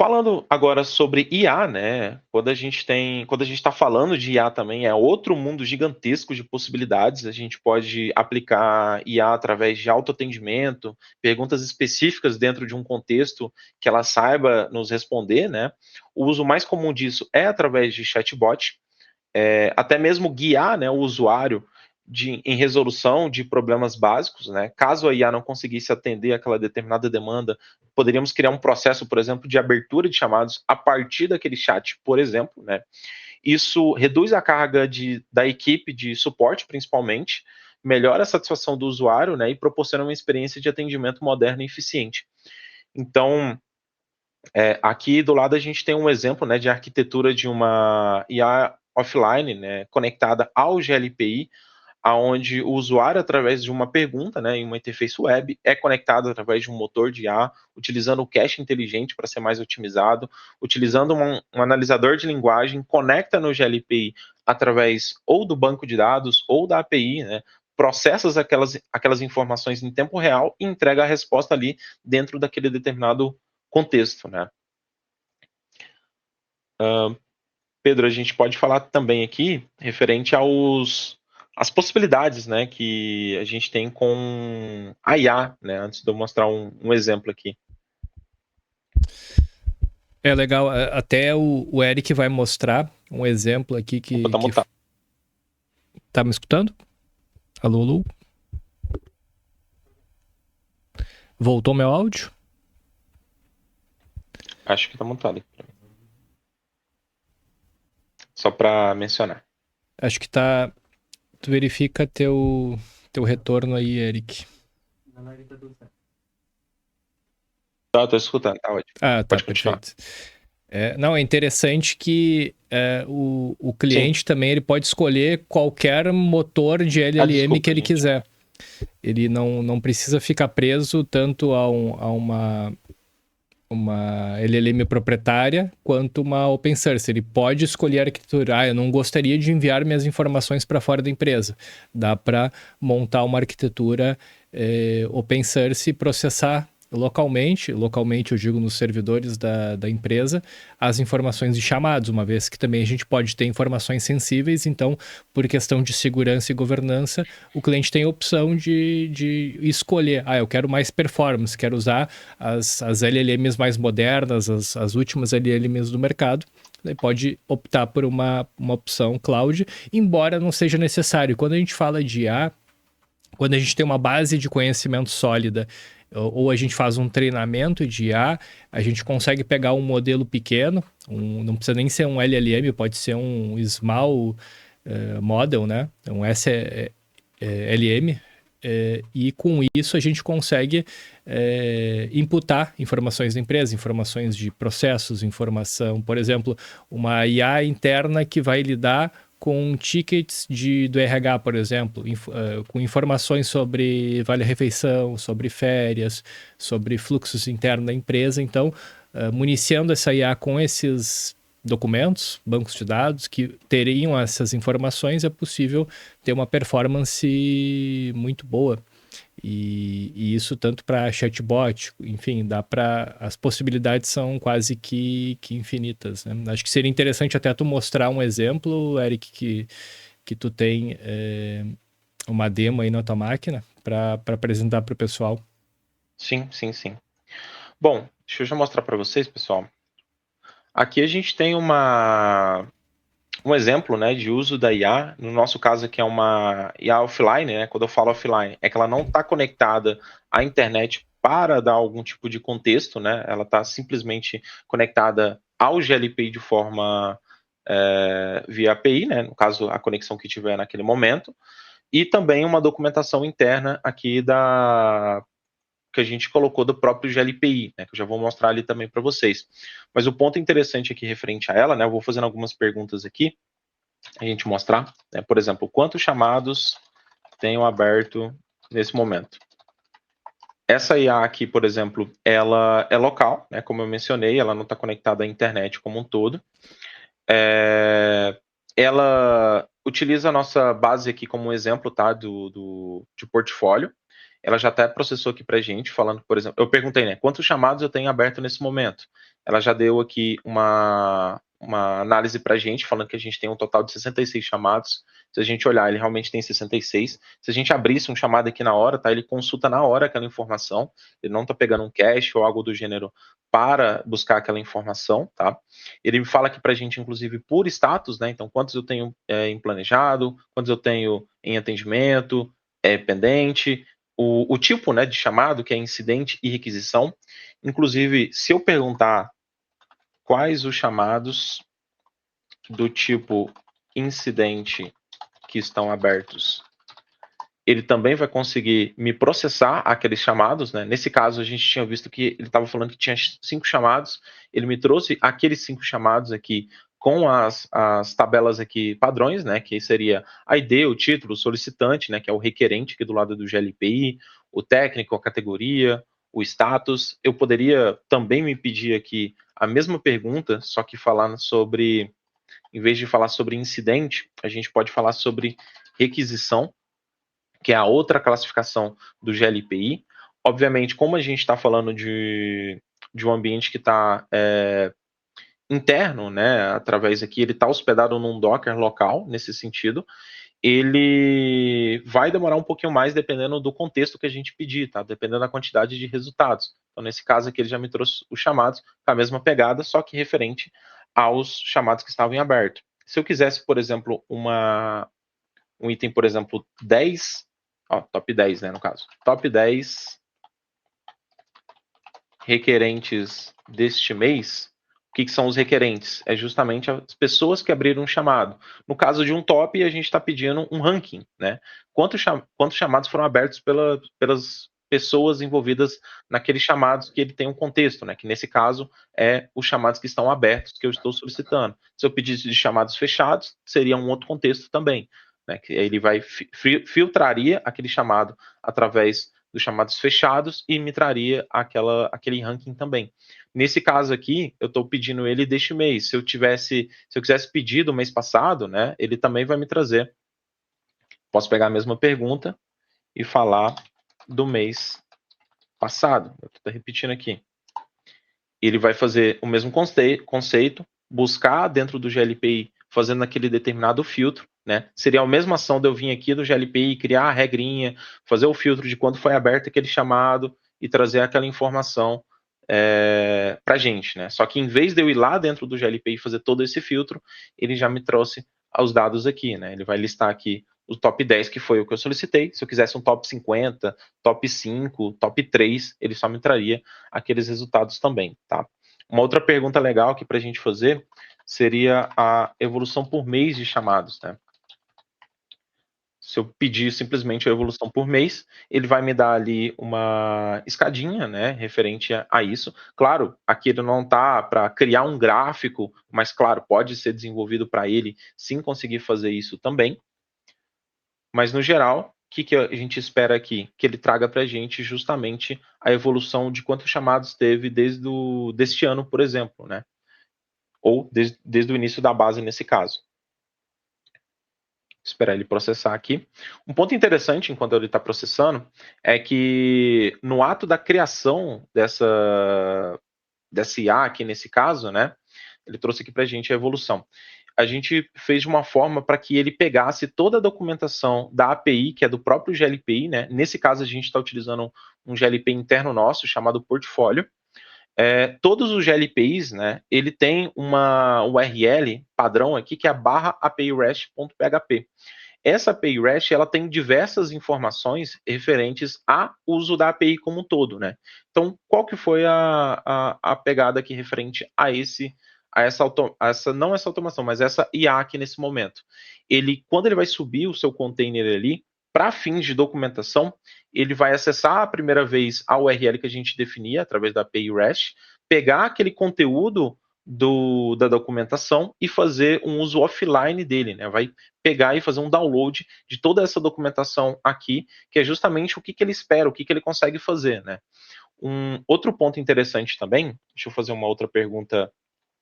Falando agora sobre IA, né, quando a gente está falando de IA também, é outro mundo gigantesco de possibilidades. A gente pode aplicar IA através de autoatendimento, perguntas específicas dentro de um contexto que ela saiba nos responder, né. O uso mais comum disso é através de chatbot, até mesmo guiar, né, o usuário em resolução de problemas básicos, né? Caso a IA não conseguisse atender aquela determinada demanda, poderíamos criar um processo, por exemplo, de abertura de chamados a partir daquele chat, por exemplo, né? Isso reduz a carga da equipe de suporte, principalmente, melhora a satisfação do usuário, né? E proporciona uma experiência de atendimento moderna e eficiente. Então, aqui do lado a gente tem um exemplo, né, de arquitetura de uma IA offline, né, conectada ao GLPI, aonde o usuário, através de uma pergunta, né, em uma interface web, é conectado através de um motor de IA, utilizando o cache inteligente para ser mais otimizado, utilizando um analisador de linguagem, conecta no GLPI através ou do banco de dados ou da API, né, processa aquelas informações em tempo real e entrega a resposta ali dentro daquele determinado contexto, né. Pedro, a gente pode falar também aqui referente às possibilidades, né, que a gente tem com a IA, né, antes de eu mostrar um exemplo aqui. É legal, até o Eric vai mostrar um exemplo aqui Opa, tá mutado. Tá me escutando? Alô, alô? Voltou meu áudio? Acho que tá mutado aqui. Só para mencionar. Acho que tá. Tu verifica teu retorno aí, Eric. Tá, tô escutando, tá ótimo. Ah, tá, Pode continuar. perfeito. Não, é interessante que o Sim. cliente também ele pode escolher qualquer motor de LLM que Desculpa, ele gente. quiser. Ele não precisa ficar preso tanto a uma LLM proprietária quanto uma open source. Ele pode escolher a arquitetura. Eu não gostaria de enviar minhas informações para fora da empresa. Dá para montar uma arquitetura open source e processar localmente eu digo nos servidores da empresa, as informações de chamados, uma vez que também a gente pode ter informações sensíveis, então, por questão de segurança e governança, o cliente tem a opção de escolher, eu quero mais performance, quero usar as LLMs mais modernas, as últimas LLMs do mercado, daí pode optar por uma opção cloud, embora não seja necessário. Quando a gente fala de IA, quando a gente tem uma base de conhecimento sólida, ou a gente faz um treinamento de IA, a gente consegue pegar um modelo pequeno, não precisa nem ser um LLM, pode ser um small model, né? Um SLM, e com isso a gente consegue imputar informações da empresa, informações de processos, informação, por exemplo, uma IA interna que vai lidar com tickets do RH, por exemplo, com informações sobre vale-refeição, sobre férias, sobre fluxos internos da empresa. Então, municiando essa IA com esses documentos, bancos de dados que teriam essas informações, é possível ter uma performance muito boa. E isso tanto para chatbot, enfim, dá para as possibilidades são quase que infinitas, né? Acho que seria interessante até tu mostrar um exemplo, Eric, que tu tem uma demo aí na tua máquina para apresentar para o pessoal. Sim, sim, sim. Bom, deixa eu já mostrar para vocês, pessoal. Aqui a gente tem um exemplo, né, de uso da IA. No nosso caso aqui é uma IA offline, né? Quando eu falo offline, é que ela não está conectada à internet para dar algum tipo de contexto, né? Ela está simplesmente conectada ao GLPI de forma via API, né? No caso, a conexão que tiver naquele momento. E também uma documentação interna aqui que a gente colocou do próprio GLPI, né, que eu já vou mostrar ali também para vocês. Mas o ponto interessante aqui referente a ela, né, eu vou fazendo algumas perguntas aqui, a gente mostrar, né, por exemplo, quantos chamados tenho aberto nesse momento. Essa IA aqui, por exemplo, ela é local, né, como eu mencionei, ela não está conectada à internet como um todo. Ela utiliza a nossa base aqui como um exemplo, tá, de portfólio. ela já até processou aqui para a gente, falando, por exemplo, eu perguntei, né, quantos chamados eu tenho aberto nesse momento? Ela já deu aqui uma análise para a gente, falando que a gente tem um total de 66 chamados. Se a gente olhar, ele realmente tem 66. Se a gente abrisse um chamado aqui na hora, tá, ele consulta na hora aquela informação, ele não está pegando um cache ou algo do gênero para buscar aquela informação, tá? Ele me fala aqui para a gente, inclusive, por status, né? Então, quantos eu tenho em planejado, quantos eu tenho em atendimento, pendente, o tipo, né, de chamado, que é incidente e requisição. Inclusive, se eu perguntar quais os chamados do tipo incidente que estão abertos, ele também vai conseguir me processar aqueles chamados, né? Nesse caso, a gente tinha visto que ele estava falando que tinha 5 chamados, ele me trouxe aqueles 5 chamados aqui com as tabelas aqui padrões, né? Que seria a ID, o título, o solicitante, né? Que é o requerente aqui do lado do GLPI, o técnico, a categoria, o status. Eu poderia também me pedir aqui a mesma pergunta, só que falando sobre, em vez de falar sobre incidente, a gente pode falar sobre requisição, que é a outra classificação do GLPI. Obviamente, como a gente está falando de um ambiente que está interno, né, através aqui, ele está hospedado num Docker local, nesse sentido, ele vai demorar um pouquinho mais dependendo do contexto que a gente pedir, tá? Dependendo da quantidade de resultados. Então, nesse caso aqui, ele já me trouxe os chamados com a mesma pegada, só que referente aos chamados que estavam em aberto. Se eu quisesse, por exemplo, um item, por exemplo, 10, top 10, né, no caso. Top 10 requerentes deste mês. O que são os requerentes? É justamente as pessoas que abriram um chamado. No caso de um top, a gente está pedindo um ranking, né? Quantos chamados foram abertos pelas pessoas envolvidas naqueles chamados que ele tem um contexto, né? Que nesse caso é os chamados que estão abertos que eu estou solicitando. Se eu pedisse de chamados fechados, seria um outro contexto também, né? Que ele vai filtraria aquele chamado através dos chamados fechados e me traria aquele ranking também. Nesse caso aqui, eu estou pedindo ele deste mês. Se eu quisesse pedir do mês passado, né, ele também vai me trazer. Posso pegar a mesma pergunta e falar do mês passado. Eu estou repetindo aqui. Ele vai fazer o mesmo conceito, buscar dentro do GLPI, fazendo aquele determinado filtro, né? Seria a mesma ação de eu vir aqui do GLPI, criar a regrinha, fazer o filtro de quando foi aberto aquele chamado e trazer aquela informação para a gente, né? Só que em vez de eu ir lá dentro do GLPI e fazer todo esse filtro, ele já me trouxe os dados aqui, né? Ele vai listar aqui o top 10, que foi o que eu solicitei. Se eu quisesse um top 50, top 5, top 3, ele só me traria aqueles resultados também, tá? Uma outra pergunta legal aqui para a gente fazer seria a evolução por mês de chamados, né? Se eu pedir simplesmente a evolução por mês, ele vai me dar ali uma escadinha, né, referente a isso. Claro, aqui ele não está para criar um gráfico, mas claro, pode ser desenvolvido para ele sim conseguir fazer isso também. Mas no geral, o que a gente espera aqui? Que ele traga para a gente justamente a evolução de quantos chamados teve deste ano, por exemplo, né? Ou desde o início da base nesse caso. Esperar ele processar aqui. Um ponto interessante, enquanto ele está processando, é que no ato da criação dessa IA aqui nesse caso, né, ele trouxe aqui para a gente a evolução. A gente fez de uma forma para que ele pegasse toda a documentação da API, que é do próprio GLPI, né? Nesse caso, a gente está utilizando um GLPI interno nosso, chamado Portfólio. Todos os GLPIs, né, ele tem uma URL padrão aqui, que é a /apirest.php. Essa API REST, ela tem diversas informações referentes ao uso da API como um todo, né? Então, qual que foi a pegada aqui referente a não essa automação, mas essa IA aqui nesse momento? Quando ele vai subir o seu container ali, para fins de documentação, ele vai acessar a primeira vez a URL que a gente definia através da API REST, pegar aquele conteúdo da documentação e fazer um uso offline dele, né? Vai pegar e fazer um download de toda essa documentação aqui, que é justamente o que ele espera, o que ele consegue fazer, né? Um outro ponto interessante também, deixa eu fazer uma outra pergunta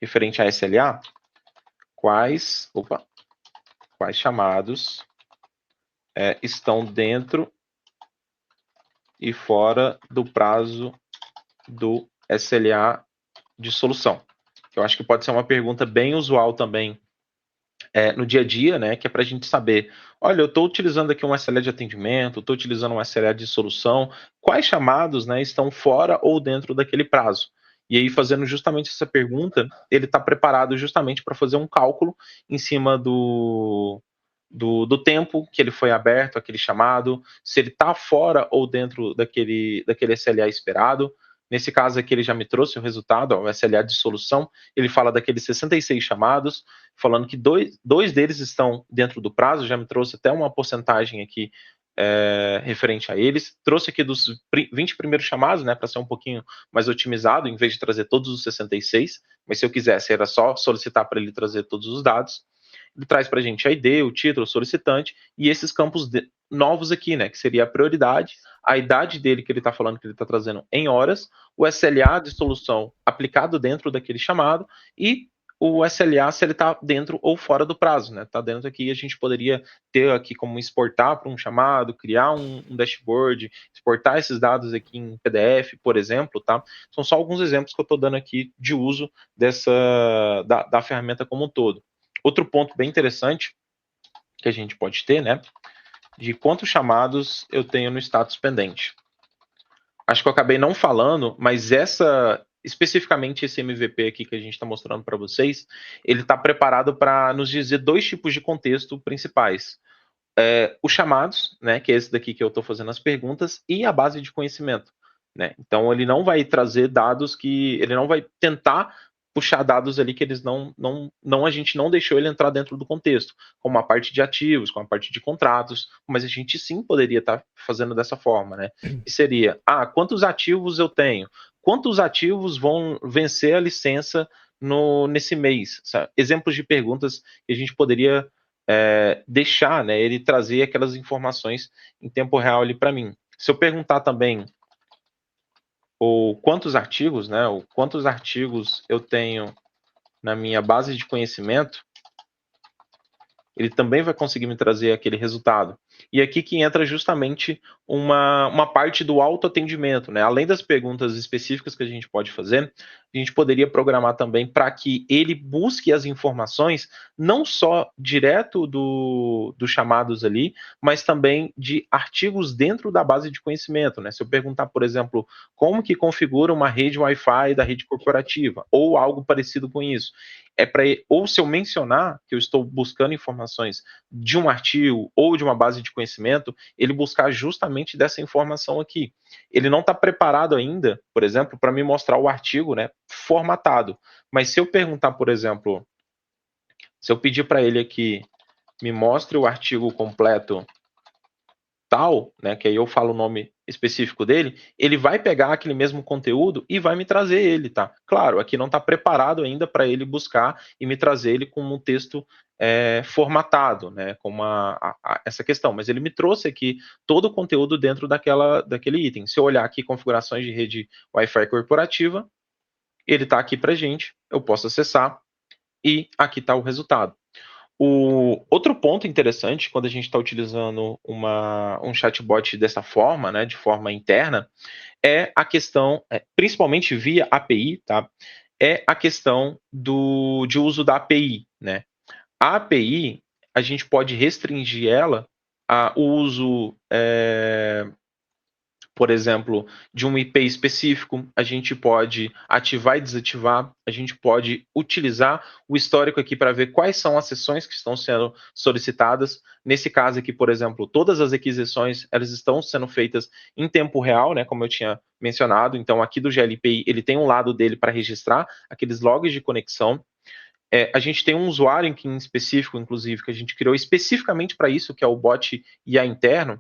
referente a SLA. Quais chamados estão dentro e fora do prazo do SLA de solução. Eu acho que pode ser uma pergunta bem usual também no dia a dia, né, que é para a gente saber, olha, eu estou utilizando aqui um SLA de atendimento, estou utilizando um SLA de solução, quais chamados, né, estão fora ou dentro daquele prazo? E aí, fazendo justamente essa pergunta, ele está preparado justamente para fazer um cálculo em cima do tempo que ele foi aberto, aquele chamado, se ele está fora ou dentro daquele SLA esperado. Nesse caso aqui, ele já me trouxe o resultado, o SLA de solução, ele fala daqueles 66 chamados, falando que dois deles estão dentro do prazo, já me trouxe até uma porcentagem aqui referente a eles. Trouxe aqui dos 20 primeiros chamados, né, para ser um pouquinho mais otimizado, em vez de trazer todos os 66, mas se eu quisesse, era só solicitar para ele trazer todos os dados. Ele traz para a gente a ID, o título, o solicitante, e esses campos novos aqui, né, que seria a prioridade, a idade dele que ele está falando que ele está trazendo em horas, o SLA de solução aplicado dentro daquele chamado e o SLA se ele está dentro ou fora do prazo, né? Está dentro aqui, a gente poderia ter aqui como exportar para um chamado, criar um dashboard, exportar esses dados aqui em PDF, por exemplo, tá? São só alguns exemplos que eu estou dando aqui de uso da ferramenta como um todo. Outro ponto bem interessante que a gente pode ter, né, de quantos chamados eu tenho no status pendente. Acho que eu acabei não falando, mas especificamente esse MVP aqui que a gente está mostrando para vocês, ele está preparado para nos dizer dois tipos de contexto principais. Os chamados, né, que é esse daqui que eu estou fazendo as perguntas, e a base de conhecimento. Né? Então, ele não vai trazer dados ele não vai tentar puxar dados ali que eles a gente não deixou ele entrar dentro do contexto, como a parte de ativos, como a parte de contratos, mas a gente sim poderia estar fazendo dessa forma, né? E seria, quantos ativos eu tenho? Quantos ativos vão vencer a licença nesse mês? Sabe? Exemplos de perguntas que a gente poderia deixar, né, ele trazer aquelas informações em tempo real ali para mim. Se eu perguntar também quantos artigos, né, ou quantos artigos eu tenho na minha base de conhecimento, ele também vai conseguir me trazer aquele resultado. E aqui que entra justamente uma parte do autoatendimento, né? Além das perguntas específicas que a gente pode fazer, a gente poderia programar também para que ele busque as informações não só direto dos chamados ali, mas também de artigos dentro da base de conhecimento, né? Se eu perguntar, por exemplo, como que configura uma rede Wi-Fi da rede corporativa, ou algo parecido com isso, ou se eu mencionar que eu estou buscando informações de um artigo ou de uma base de conhecimento, ele buscar justamente dessa informação aqui. Ele não está preparado ainda, por exemplo, para me mostrar o artigo, né, formatado. Mas se eu perguntar, por exemplo, se eu pedir para ele aqui, me mostre o artigo completo tal, né, que aí eu falo o nome específico dele, ele vai pegar aquele mesmo conteúdo e vai me trazer ele, tá? Claro, aqui não está preparado ainda para ele buscar e me trazer ele com um texto formatado, né, com essa questão, mas ele me trouxe aqui todo o conteúdo dentro daquele item. Se eu olhar aqui configurações de rede Wi-Fi corporativa, ele está aqui para gente, eu posso acessar e aqui está o resultado. O outro ponto interessante, quando a gente está utilizando um chatbot dessa forma, né, de forma interna, é a questão, principalmente via API, tá? É a questão de uso da API, né? A API, a gente pode restringir ela ao uso, por exemplo, de um IP específico, a gente pode ativar e desativar, a gente pode utilizar o histórico aqui para ver quais são as sessões que estão sendo solicitadas. Nesse caso aqui, por exemplo, todas as requisições, elas estão sendo feitas em tempo real, né, como eu tinha mencionado. Então, aqui do GLPI, ele tem um lado dele para registrar aqueles logs de conexão. A gente tem um usuário em específico, inclusive, que a gente criou especificamente para isso, que é o bot IA interno,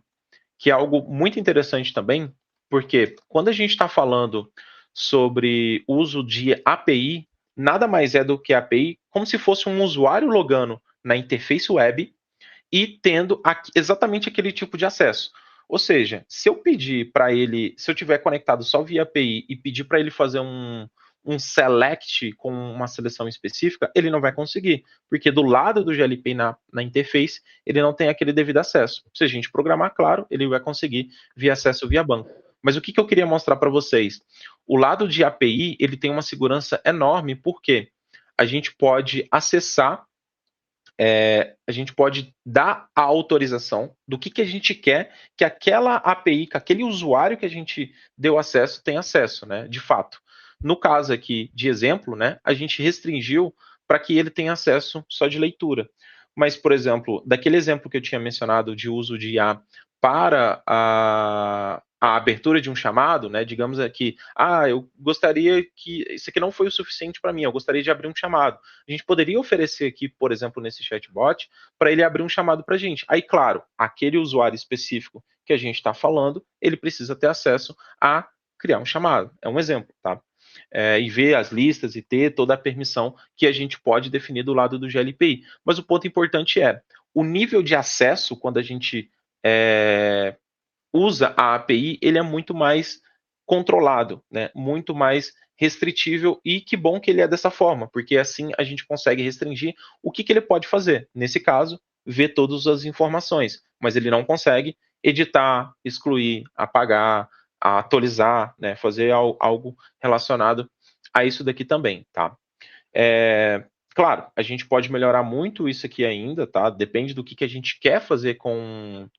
que é algo muito interessante também, porque quando a gente está falando sobre uso de API, nada mais é do que API como se fosse um usuário logando na interface web e tendo exatamente aquele tipo de acesso. Ou seja, se eu pedir para ele, se eu tiver conectado só via API e pedir para ele fazer um select com uma seleção específica, ele não vai conseguir, porque do lado do GLP na interface, ele não tem aquele devido acesso. Se a gente programar, claro, ele vai conseguir via acesso via banco. Mas o que eu queria mostrar para vocês? O lado de API, ele tem uma segurança enorme, porque a gente pode acessar, a gente pode dar a autorização do que a gente quer que aquela API, que aquele usuário que a gente deu acesso, tenha acesso, né, de fato. No caso aqui de exemplo, né, a gente restringiu para que ele tenha acesso só de leitura. Mas, por exemplo, daquele exemplo que eu tinha mencionado de uso de IA para a abertura de um chamado, né, digamos aqui, eu gostaria que, isso aqui não foi o suficiente para mim, eu gostaria de abrir um chamado. A gente poderia oferecer aqui, por exemplo, nesse chatbot, para ele abrir um chamado para a gente. Aí, claro, aquele usuário específico que a gente está falando, ele precisa ter acesso a criar um chamado. É um exemplo, tá? E ver as listas e ter toda a permissão que a gente pode definir do lado do GLPI. Mas o ponto importante é, o nível de acesso, quando a gente usa a API, ele é muito mais controlado, né? Muito mais restritível, e que bom que ele é dessa forma, porque assim a gente consegue restringir o que ele pode fazer. Nesse caso, ver todas as informações, mas ele não consegue editar, excluir, apagar, atualizar, né? Fazer algo relacionado a isso daqui também, tá? Claro, a gente pode melhorar muito isso aqui ainda, tá? Depende do que a gente quer fazer com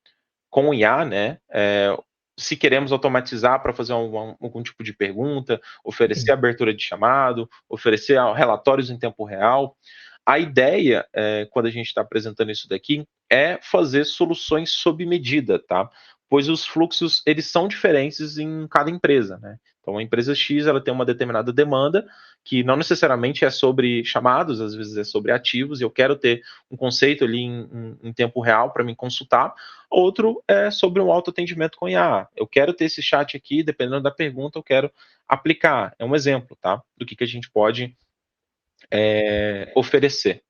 o IA, né? Se queremos automatizar para fazer algum tipo de pergunta, oferecer abertura de chamado, oferecer relatórios em tempo real. A ideia, quando a gente está apresentando isso daqui, é fazer soluções sob medida, tá? Pois os fluxos, eles são diferentes em cada empresa, né? Então, a empresa X, ela tem uma determinada demanda, que não necessariamente é sobre chamados, às vezes é sobre ativos, e eu quero ter um conceito ali em tempo real para me consultar. Outro é sobre um autoatendimento com IA. Eu quero ter esse chat aqui, dependendo da pergunta, eu quero aplicar. É um exemplo, tá? Do que a gente pode oferecer.